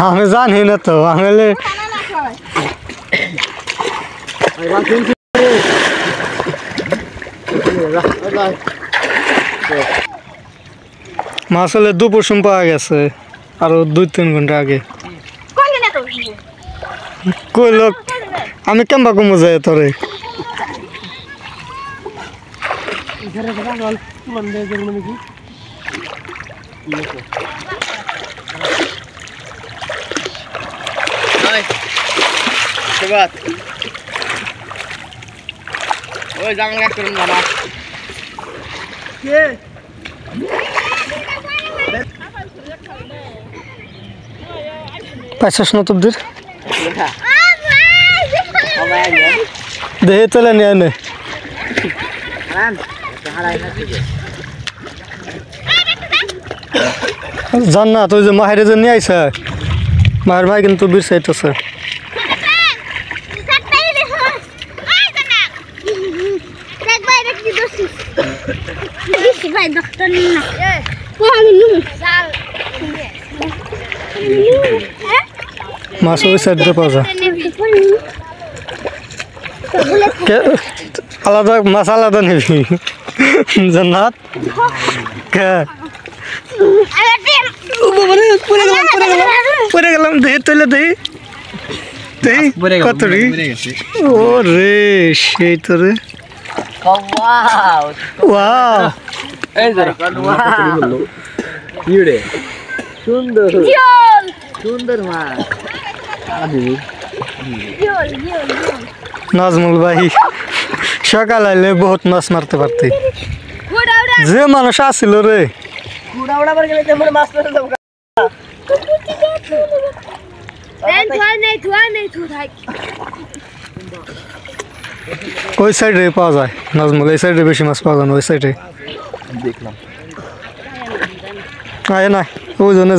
আমি জানি না তো আমি মাছ হলে দুপুর সময় পাওয়া গেছে আরো 2-3 ঘন্টা আগে কই লোক আমি কেমবা কমে যাই তোরে ওই জাঙ্গা করুন বাবা কে পাঁচশ না তোদের দেহে চলে নিয়ে নে জান না তুই যে মাহের যে নিয়ে আইসা মায়ের ভাই কিন্তু বীর সাইড আছে মাছ ওই সাইড দিয়ে পাওয়া যায় আলাদা মাছ আলাদা নিবি জান্নাত পরে গেলাম দেহে তুলে দেই কত ও রে সেই তো রে সুন্দর সুন্দর মাছ নাজমুল ভাই সকাল আইলে বহুত মাছ মারতে পারতে যে মানুষ আসিল রে ওই সাইডে পাওয়া যায় নাজমুল এই সাইডে বেশি মাছ পাওয়া যায় না ওই সাইডে দেখলাম না ওই জন্য